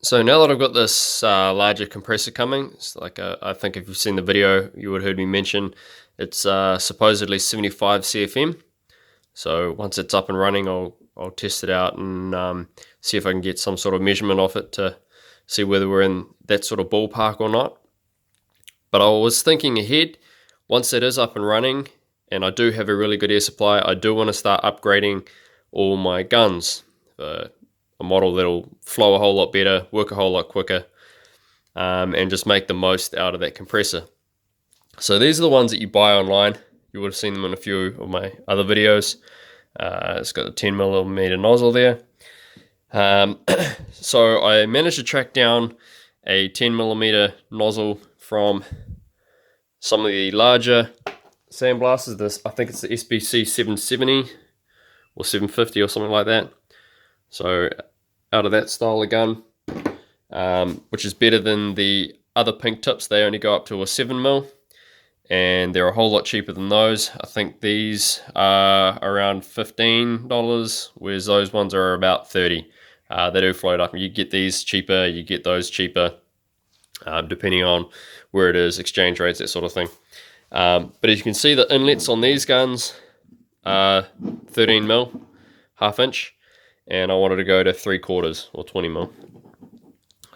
So now that I've got this larger compressor coming, it's like I think if you've seen the video, you would have heard me mention it's supposedly 75 CFM. So once it's up and running, I'll test it out and see if I can get some sort of measurement off it to see whether we're in that sort of ballpark or not. But I was thinking ahead, once it is up and running, and I do have a really good air supply, I do want to start upgrading all my guns. A model that'll flow a whole lot better, work a whole lot quicker, and just make the most out of that compressor. So these are the ones that you buy online. You would have seen them in a few of my other videos. It's got a 10mm nozzle there. So I managed to track down a 10mm nozzle from some of the larger sandblasters. I think it's the SBC 770 or 750 or something like that. So out of that style of gun, which is better than the other pink tips. They only go up to a 7mm, and they're a whole lot cheaper than those. I think these are around $15, whereas those ones are about $30. They do float up. You get these cheaper, you get those cheaper, depending on where it is, exchange rates, that sort of thing. But as you can see, the inlets on these guns are 13mm, half inch, and I wanted to go to 3/4 or 20mm.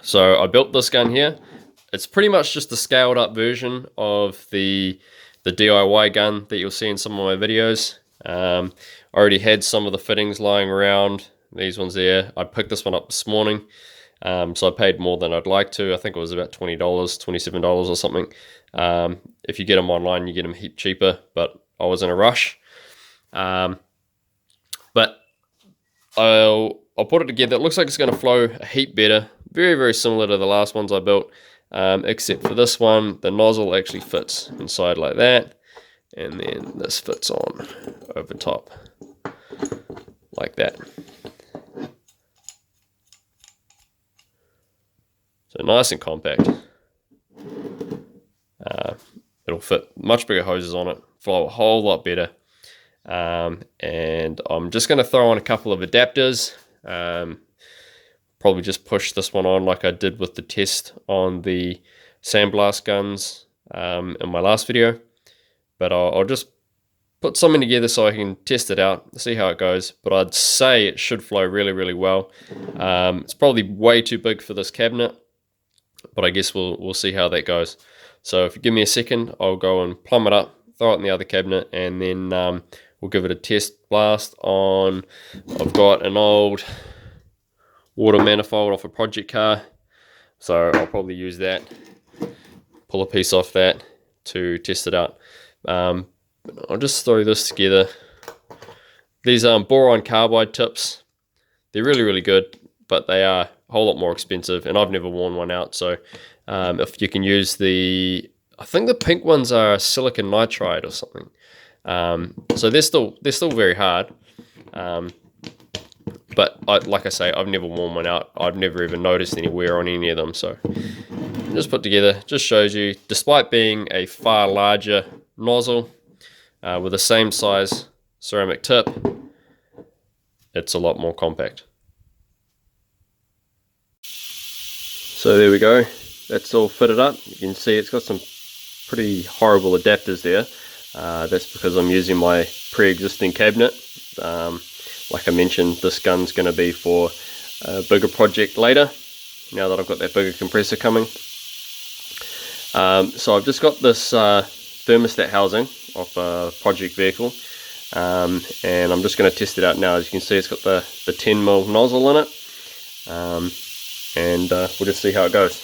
So I built this gun here. It's pretty much just a scaled up version of the DIY gun that you'll see in some of my videos. I already had some of the fittings lying around, these ones there. I picked this one up this morning, so I paid more than I'd like to. I think it was about $20, $27 or something. If you get them online, you get them a heap cheaper, but I was in a rush. But I'll put it together. It looks like it's going to flow a heap better. Very, very similar to the last ones I built, except for this one, the nozzle actually fits inside like that, and then this fits on over top like that. So nice and compact. It'll fit much bigger hoses on it, flow a whole lot better. And I'm just going to throw on a couple of adapters. Probably just push this one on like I did with the test on the sandblast guns in my last video. But I'll just put something together so I can test it out, see how it goes. But I'd say it should flow really, really well. It's probably way too big for this cabinet, but I guess we'll see how that goes. So if you give me a second, I'll go and plumb it up, throw it in the other cabinet, and then we'll give it a test blast on. I've got an old water manifold off a project car, so I'll probably use that, pull a piece off that to test it out. I'll just throw this together. These boron carbide tips, they're really, really good, but they are a whole lot more expensive, and I've never worn one out. So if you can use I think the pink ones are silicon nitride or something. So they're still very hard. But like I say, I've never worn one out. I've never even noticed any wear on any of them. So just put together, just shows you, despite being a far larger nozzle with the same size ceramic tip, it's a lot more compact. So there we go. That's all fitted up. You can see it's got some pretty horrible adapters there. That's because I'm using my pre-existing cabinet. Like I mentioned, this gun's going to be for a bigger project later, now that I've got that bigger compressor coming. So I've just got this thermostat housing off a project vehicle, and I'm just going to test it out now. As you can see, it's got the 10mm nozzle in it, and we'll just see how it goes.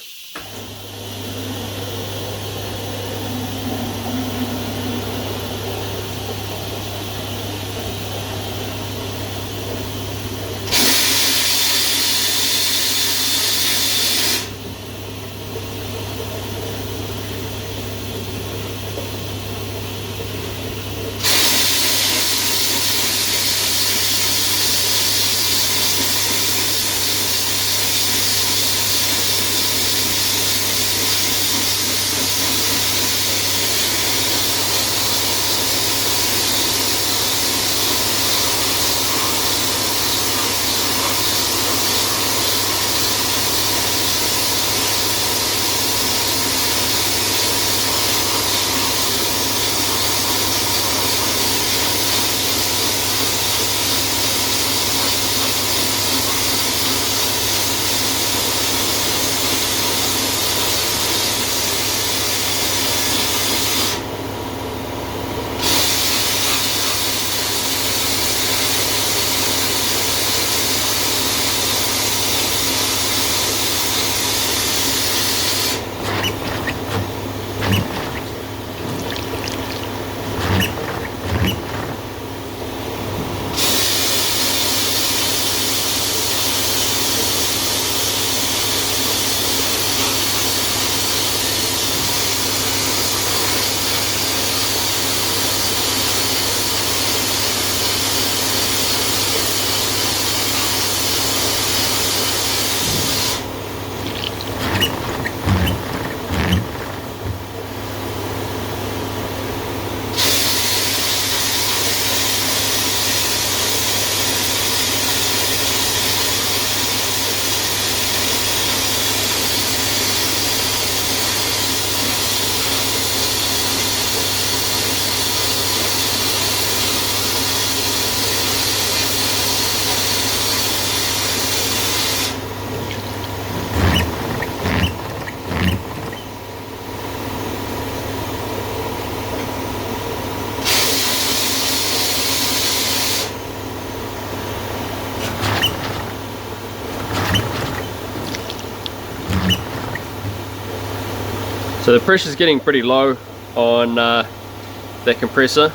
So the pressure's getting pretty low on that compressor.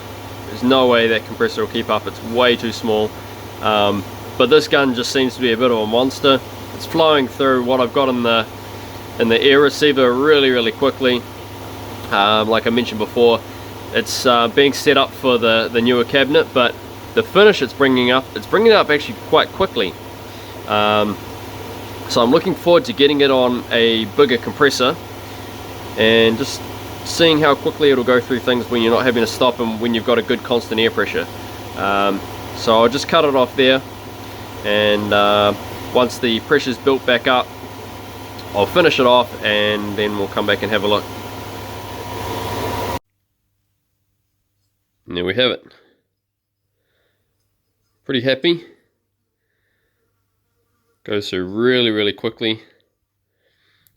There's no way that compressor will keep up, it's way too small. But this gun just seems to be a bit of a monster. It's flowing through what I've got in the air receiver really quickly. Like I mentioned before, it's being set up for the newer cabinet, but the finish it's bringing it up actually quite quickly. So I'm looking forward to getting it on a bigger compressor and just seeing how quickly it'll go through things when you're not having to stop and when you've got a good constant air pressure. So I'll just cut it off there, and once the pressure's built back up, I'll finish it off and then we'll come back and have a look. And there we have it. Pretty happy. Goes through really quickly,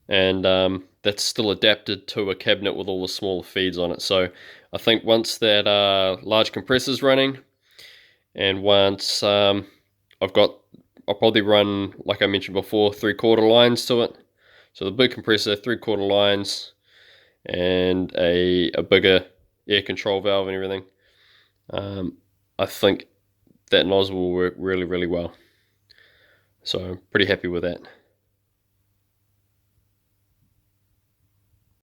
and that's still adapted to a cabinet with all the smaller feeds on it. So I think once that large compressor's running, and once I'll probably run, like I mentioned before, 3/4 lines to it. So the big compressor, 3/4 lines, and a bigger air control valve and everything. I think that nozzle will work really well. So I'm pretty happy with that.